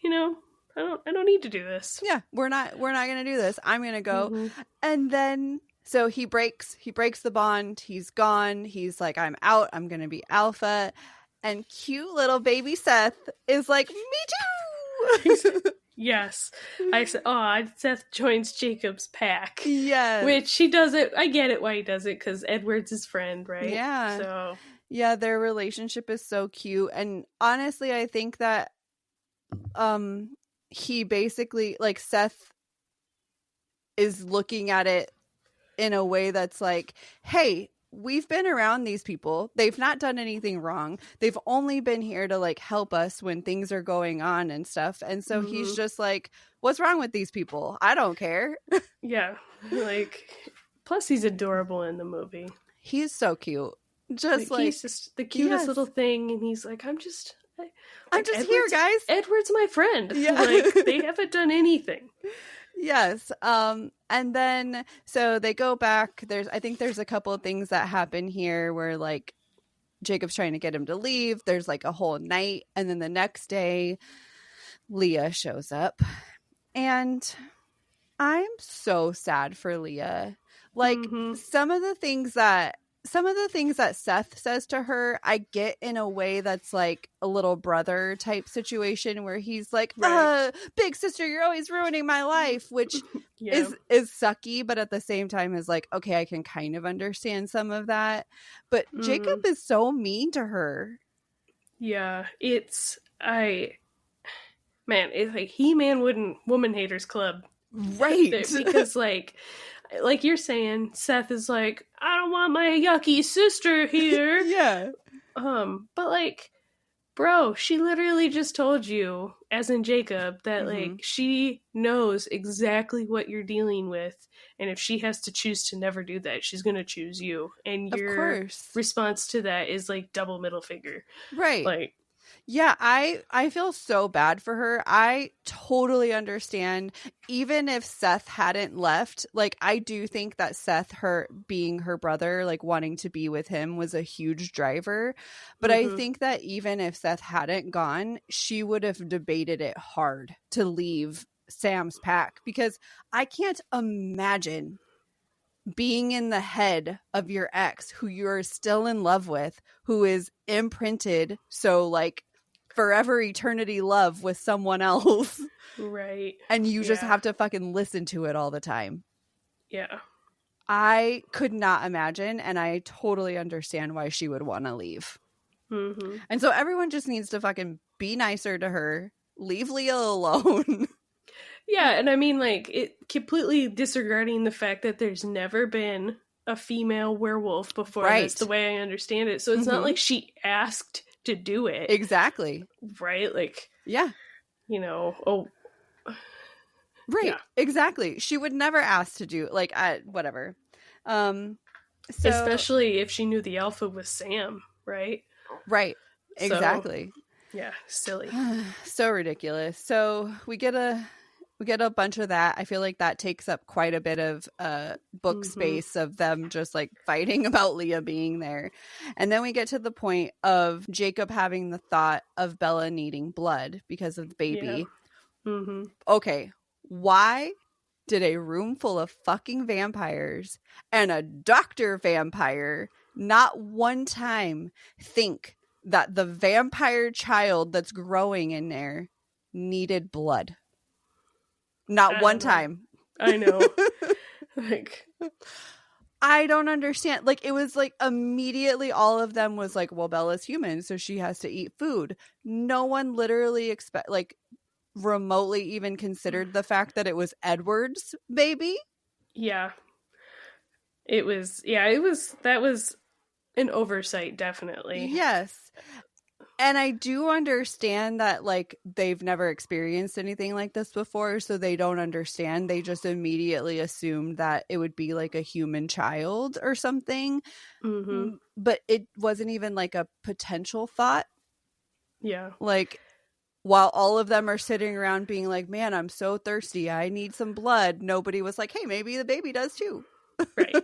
you know, I don't need to do this. Yeah, we're not gonna do this. I'm gonna go. And then so he breaks the bond. He's gone. He's like, I'm out. I'm gonna be alpha. And cute little baby Seth is like, me too. Yes. I said, Seth joins Jacob's pack. Yeah. Which he does it. I get it why he does it, because Edward's his friend, right? Yeah. So yeah, their relationship is so cute. And honestly, I think that he basically, like, Seth is looking at it in a way that's like, hey, we've been around these people. They've not done anything wrong. They've only been here to like help us when things are going on and stuff. And so he's just like, what's wrong with these people? I don't care. Yeah. Like, plus he's adorable in the movie. He's so cute. Just like he's just the cutest little thing. And he's like, I'm just here, guys. Edward's my friend. Yeah. Like, they haven't done anything. Yes. And then so they go back. I think there's a couple of things that happen here where like Jacob's trying to get him to leave. There's like a whole night, and then the next day Leah shows up, and I'm so sad for Leah. Like some of the things that Seth says to her, I get in a way that's like a little brother type situation where he's like, big sister, you're always ruining my life, which is sucky, but at the same time is like, okay, I can kind of understand some of that. But Jacob is so mean to her. Yeah, it's like He-Man Woman Haters Club. Right. Because like you're saying, Seth is like, I don't want my yucky sister here. Yeah. But like, bro, she literally just told you, as in Jacob, that like she knows exactly what you're dealing with, and if she has to choose to never do that, she's gonna choose you. And your response to that is like double middle finger. Right. Like, yeah, I feel so bad for her. I totally understand. Even if Seth hadn't left, like, I do think that Seth, her being her brother, like wanting to be with him, was a huge driver. But I think that even if Seth hadn't gone, she would have debated it hard to leave Sam's pack, because I can't imagine being in the head of your ex who you're still in love with, who is imprinted so like forever eternity love with someone else, right? And you just have to fucking listen to it all the time. Yeah, I could not imagine, and I totally understand why she would want to leave. And so everyone just needs to fucking be nicer to her, leave Leah alone. Yeah, and I mean, like, it completely disregarding the fact that there's never been a female werewolf before. That's the way I understand it. So it's not like she asked to do it. Exactly. Right? Like, yeah. You know, right. Yeah. Exactly. She would never ask to do, like, whatever. So, especially if she knew the alpha was Sam, right? Right. Exactly. So, yeah, silly. So ridiculous. So we get a bunch of that. I feel like that takes up quite a bit of book space of them just like fighting about Leah being there. And then we get to the point of Jacob having the thought of Bella needing blood because of the baby. Yeah. Okay, why did a room full of fucking vampires and a doctor vampire not one time think that the vampire child that's growing in there needed blood? Not one time. I know. Like, I don't understand. Like, it was like immediately all of them was like, well, Bella's human, so she has to eat food. No one literally remotely even considered the fact that it was Edward's baby. Yeah. That was an oversight, definitely. Yes. And I do understand that, like, they've never experienced anything like this before, so they don't understand. They just immediately assumed that it would be like a human child or something. Mm-hmm. But it wasn't even like a potential thought. Yeah. Like, while all of them are sitting around being like, man, I'm so thirsty, I need some blood, nobody was like, hey, maybe the baby does too. Right.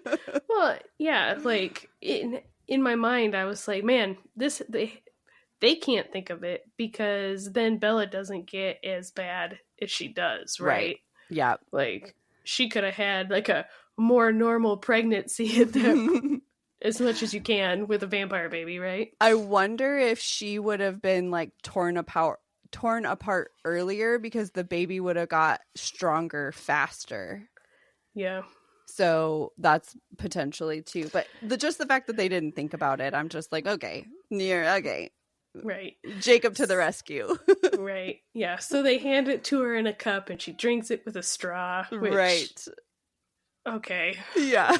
Well, yeah, like in my mind I was like, man, this they can't think of it because then Bella doesn't get as bad as she does, right? Yeah. Like she could have had like a more normal pregnancy at that, as much as you can with a vampire baby, right? I wonder if she would have been like torn apart earlier because the baby would have got stronger faster. Yeah. So that's potentially too. But just the fact that they didn't think about it, I'm just like, okay. Right. Jacob to the rescue. Right. Yeah. So they hand it to her in a cup and she drinks it with a straw. Which, right. Okay. Yeah.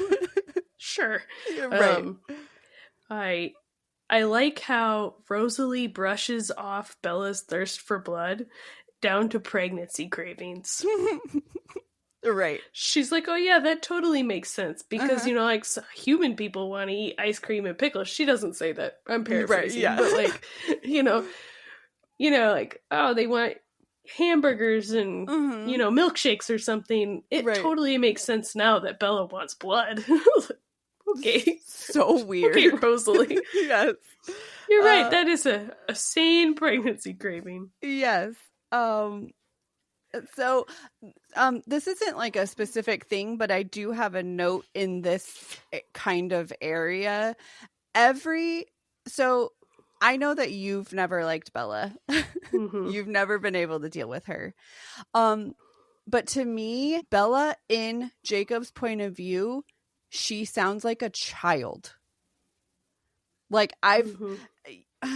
Sure. Right. I like how Rosalie brushes off Bella's thirst for blood down to pregnancy cravings. Right. She's like, oh yeah, that totally makes sense because like human people want to eat ice cream and pickles. She doesn't say that. I'm paraphrasing, right, yeah. but like, like, oh, they want hamburgers and milkshakes or something. It totally makes sense now that Bella wants blood. Okay, so weird. Okay, Rosalie. Yes, you're right. That is a sane pregnancy craving. Yes. So, this isn't like a specific thing, but I do have a note in this kind of area. So I know that you've never liked Bella. You've never been able to deal with her. But to me, Bella, in Jacob's point of view, she sounds like a child. Like I've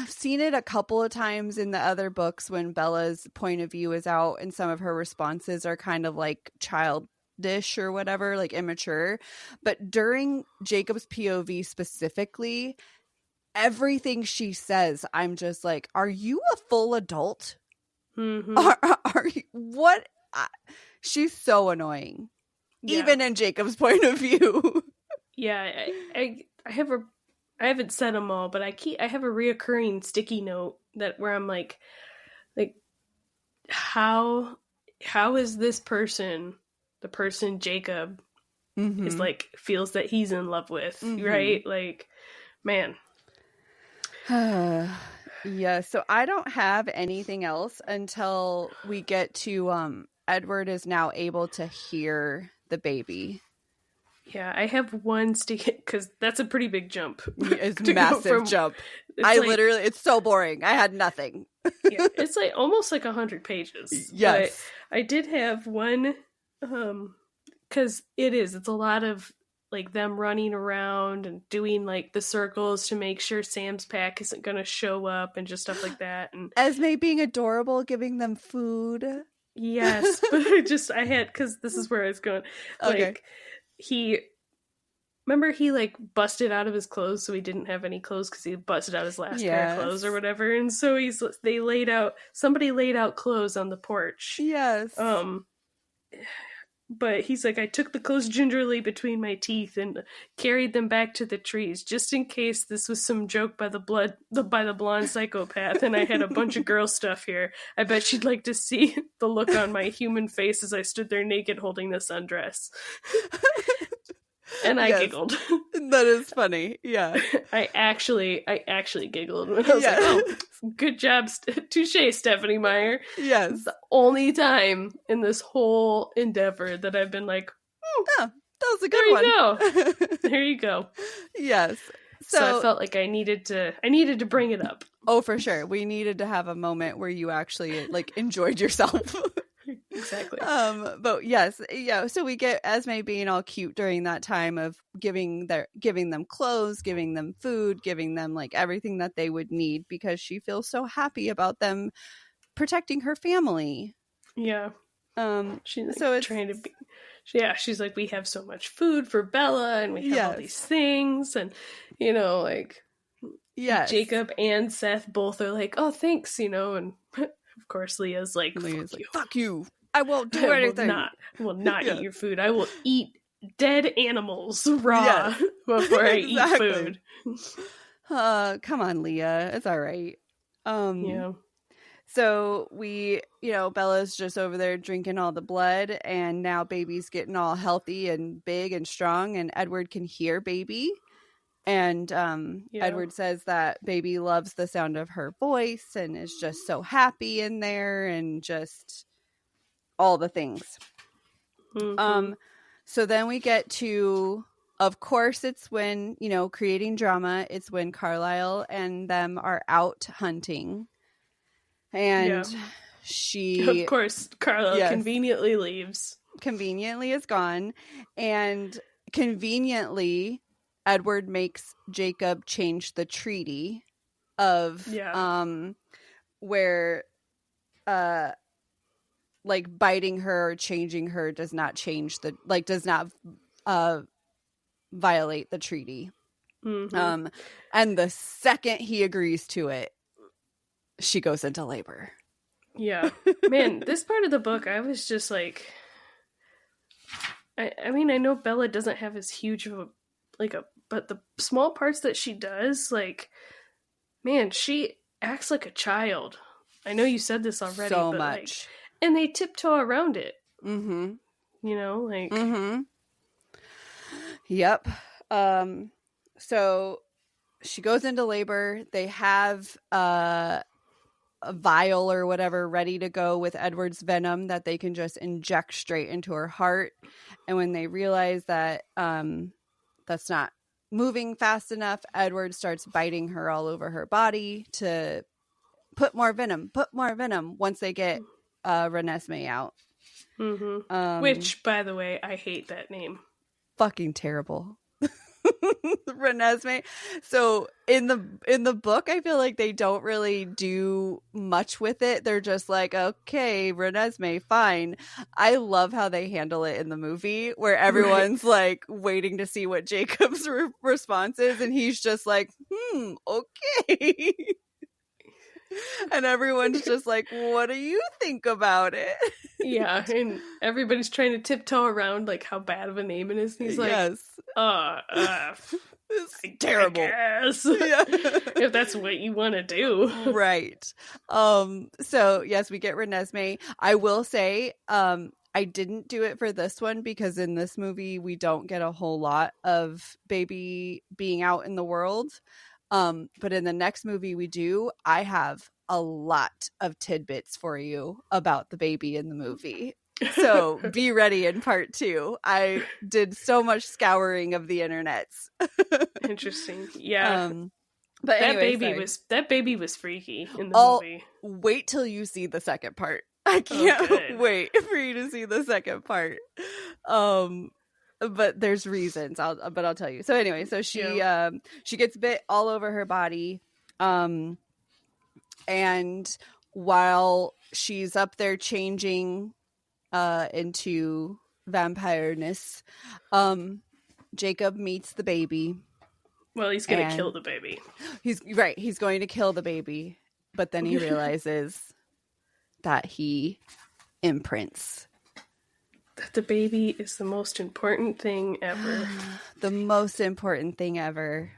seen it a couple of times in the other books when Bella's point of view is out and some of her responses are kind of like childish or whatever, like immature. But during Jacob's POV specifically, everything she says, I'm just like, are you a full adult? Are you, what? She's so annoying. Yeah. Even in Jacob's point of view. Yeah, I haven't said them all, but I have a reoccurring sticky note where I'm like how is this person the person Jacob is like feels that he's in love with, right? Like, man. Yeah, so I don't have anything else until we get to Edward is now able to hear the baby. Yeah, I have one sticky because that's a pretty big jump. It's a massive jump. It's so boring. I had nothing. Yeah, it's like almost like 100 pages. Yes. But I did have one because it's a lot of like them running around and doing like the circles to make sure Sam's pack isn't going to show up and just stuff like that. And Esme being adorable, giving them food. Yes, but I had, because this is where I was going. Like, okay. He like busted out of his clothes, so he didn't have any clothes because he busted out his last pair of clothes or whatever. And so somebody laid out clothes on the porch. Yes. But he's like, I took the clothes gingerly between my teeth and carried them back to the trees, just in case this was some joke by the blonde psychopath, and I had a bunch of girl stuff here. I bet she'd like to see the look on my human face as I stood there naked holding the sundress. And I giggled. That is funny. Yeah. I actually giggled when I was like, oh, good job. Touche, Stephanie Meyer. Yes. It's the only time in this whole endeavor that I've been like, that was a good one. There you go. Yes. So I felt like I needed to bring it up. Oh, for sure. We needed to have a moment where you actually like enjoyed yourself. Exactly. But yes, yeah. So we get Esme being all cute during that time of giving them clothes, giving them food, giving them like everything that they would need because she feels so happy about them protecting her family. Yeah. She's like, so it's trying to be. Yeah, she's like, we have so much food for Bella, and we have all these things, and like Jacob and Seth both are like, oh, thanks, and of course Leah's like, fuck you. I won't do anything. I will not eat your food. I will eat dead animals raw before I eat food. Come on, Leah. It's all right. So we, Bella's just over there drinking all the blood, and now Baby's getting all healthy and big and strong, and Edward can hear Baby. And Edward says that Baby loves the sound of her voice and is just so happy in there and just all the things. So then we get to, of course, it's when, creating drama. It's when Carlisle and them are out hunting. And she... Of course, Carlisle conveniently leaves. Conveniently is gone. And conveniently, Edward makes Jacob change the treaty of where biting her or changing her does not violate the treaty. And the second he agrees to it, she goes into labor. Yeah. Man, this part of the book, I was just like, I mean, I know Bella doesn't have as huge of but the small parts that she does, man, she acts like a child. I know you said this already, so much. And they tiptoe around it. Yep. So she goes into labor. They have a vial or whatever ready to go with Edward's venom that they can just inject straight into her heart. And when they realize that that's not moving fast enough, Edward starts biting her all over her body to put more venom once they get Renesmee out. Which, by the way, I hate that name. Fucking terrible. Renesmee. So in the book, I feel like they don't really do much with it. They're just like, okay, Renesmee, fine. I love how they handle it in the movie, where everyone's waiting to see what Jacob's response is, and he's just like, okay. And everyone's just like, what do you think about it? Yeah, and everybody's trying to tiptoe around how bad of a name it is. And he's like, it's terrible. If that's what you want to do. Right. So yes, we get Renesmee. I will say, I didn't do it for this one because in this movie we don't get a whole lot of Baby being out in the world. But in the next movie we do. I have a lot of tidbits for you about the Baby in the movie. So be ready in part 2. I did so much scouring of the internets. Interesting. Yeah. But that baby was freaky in the movie. Wait till you see the second part. I can't wait for you to see the second part. But there's reasons. I'll tell you. So anyway, so she gets bit all over her body. And while she's up there changing into vampireness, Jacob meets the Baby. Well, he's going to kill the Baby. He's going to kill the Baby, but then he realizes that he imprints. That the Baby is the most important thing ever. The most important thing ever.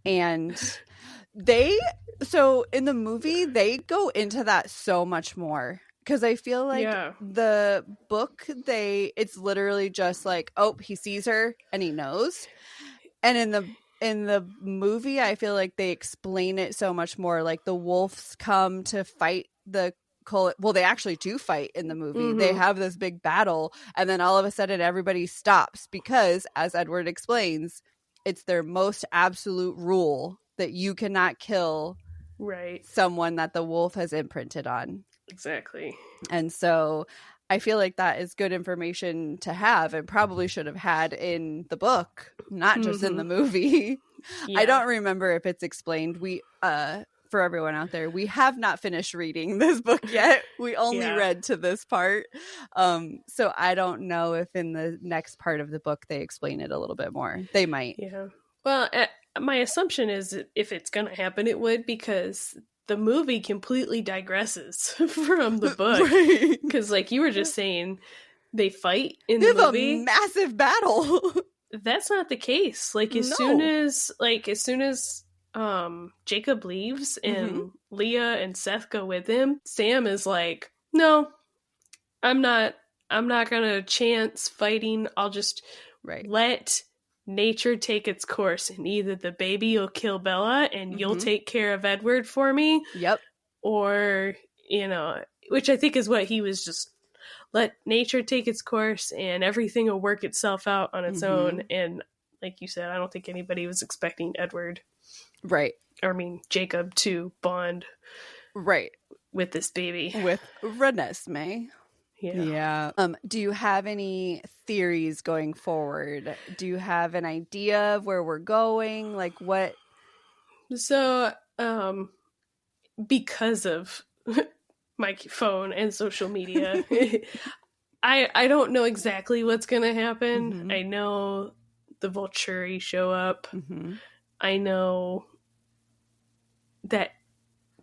And so in the movie, they go into that so much more. Because I feel like the book, it's literally just like, oh, he sees her and he knows. And in the movie, I feel like they explain it so much more. Like the wolves come to fight well, they actually do fight in the movie. They have this big battle, and then all of a sudden everybody stops because, as Edward explains, it's their most absolute rule that you cannot kill someone that the wolf has imprinted on. Exactly. And so I feel like that is good information to have and probably should have had in the book, not just in the movie. Yeah. I don't remember if it's explained. We for everyone out there, we have not finished reading this book yet. We only read to this part. So I don't know if in the next part of the book they explain it a little bit more. They might. Yeah. Well, my assumption is if it's going to happen, it would, because the movie completely digresses from the book. Because, like you were just saying, they fight in the movie. They have a massive battle. That's not the case. Like, as soon as Jacob leaves and Leah and Seth go with him, Sam is like, no, I'm not gonna chance fighting. I'll just let nature take its course, and either the baby will kill Bella and you'll take care of Edward for me. Yep. Or, which I think is what he was, just let nature take its course and everything will work itself out on its own. And like you said, I don't think anybody was expecting Edward. Right. Or, I mean, Jacob to bond. Right. With this baby. With Renesmee. Yeah. Do you have any theories going forward? Do you have an idea of where we're going? Like, what? So, because of my phone and social media, I don't know exactly what's going to happen. I know the Volturi show up. I know that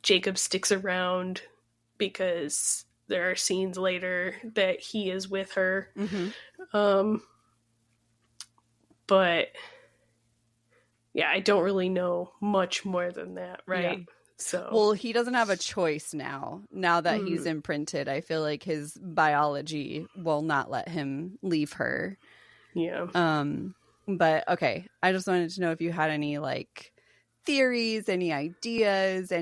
Jacob sticks around because there are scenes later that he is with her. But yeah, I don't really know much more than that, right? Yeah. So, well, he doesn't have a choice now that he's imprinted. I feel like his biology will not let him leave her. Yeah. But okay, I just wanted to know if you had any like theories, any ideas,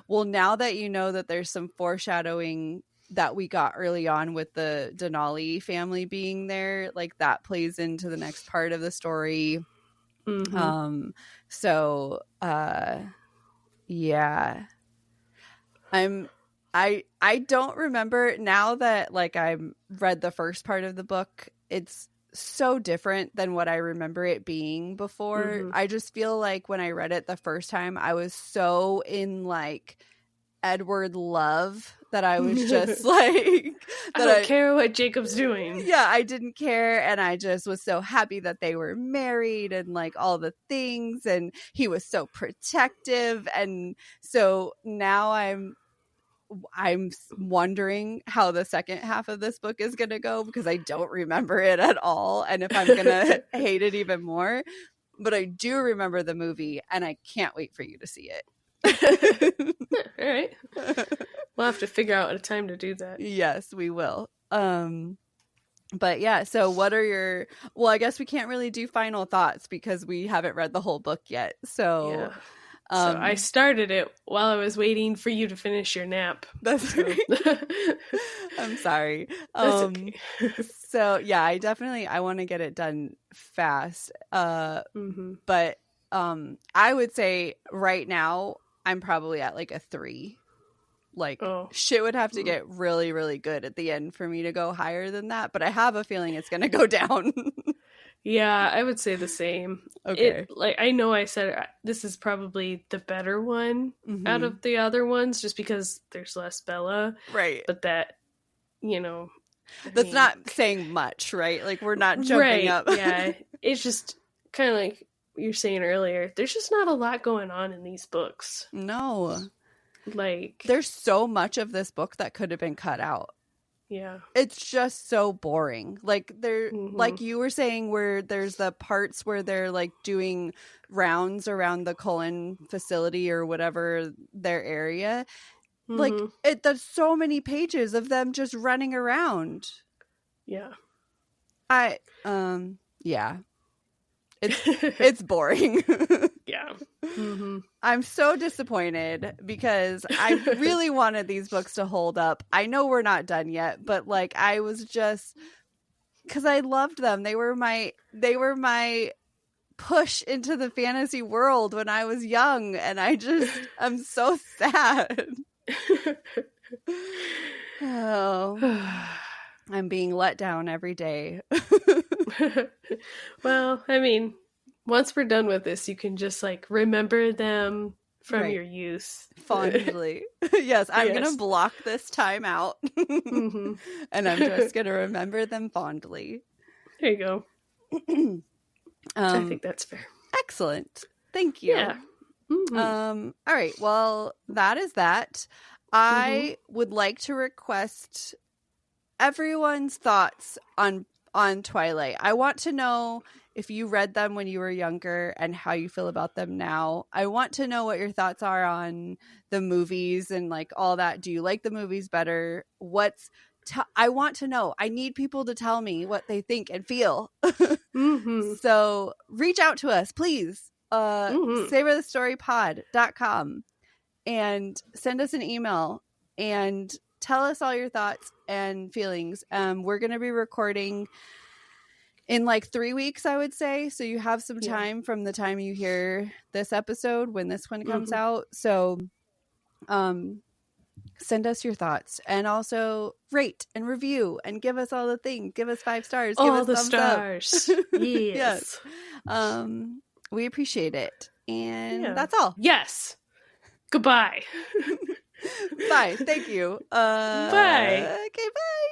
well, now that you know that there's some foreshadowing that we got early on with the Denali family being there, like that plays into the next part of the story. So yeah, I don't remember now that like I read the first part of the book. It's so different than what I remember it being before. I just feel like when I read it the first time, I was so in like Edward love that I was just like, I don't care what Jacob's doing. Yeah, I didn't care, and I just was so happy that they were married and like all the things, and he was so protective. And so now I'm wondering how the second half of this book is going to go, because I don't remember it at all, and if I'm going to hate it even more. But I do remember the movie, and I can't wait for you to see it. All right. We'll have to figure out a time to do that. Yes, we will. But yeah, so what are well, I guess we can't really do final thoughts because we haven't read the whole book yet. So yeah. So I started it while I was waiting for you to finish your nap. That's right. I'm sorry. That's okay. So yeah, I want to get it done fast. But I would say right now I'm probably at like a 3. Like shit would have to get really, really good at the end for me to go higher than that. But I have a feeling it's going to go down. Yeah, I would say the same. Okay. I know I said this is probably the better one out of the other ones, just because there's less Bella. Right. But that, that's not saying much, right? Like we're not jumping up. Yeah. It's just kind of like you were saying earlier. There's just not a lot going on in these books. No. Like there's so much of this book that could have been cut out. Yeah. It's just so boring. Like like you were saying, where there's the parts where they're like doing rounds around the Cullen facility or whatever their area. Like there's so many pages of them just running around. Yeah. Yeah. It's boring. Yeah. I'm so disappointed because I really wanted these books to hold up. I know we're not done yet, but like I was just, because I loved them. They were my push into the fantasy world when I was young, and I'm so sad. Oh, I'm being let down every day. Well, I mean, once we're done with this, you can just like remember them from your youth fondly. Yes, I'm gonna block this time out, and I'm just gonna remember them fondly. There you go. I think that's fair. Excellent. Thank you. Yeah. Mm-hmm. All right. Well, that is that. I would like to request everyone's thoughts on Twilight. I want to know if you read them when you were younger and how you feel about them now. I want to know what your thoughts are on the movies and like all that. Do you like the movies better? I want to know. I need people to tell me what they think and feel. So reach out to us, please. SavorTheStoryPod.com and send us an email and tell us all your thoughts and feelings. We're going to be recording in like 3 weeks, I would say. So you have some time from the time you hear this episode when this one comes out. So send us your thoughts and also rate and review and give us all the things. Give us 5 stars. Give us thumbs stars. Up. Yes. We appreciate it. And that's all. Yes. Goodbye. Bye. Thank you. Bye. Okay, bye.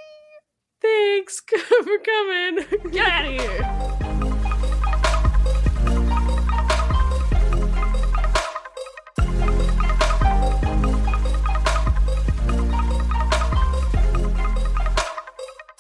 Thanks for coming. Get out of here.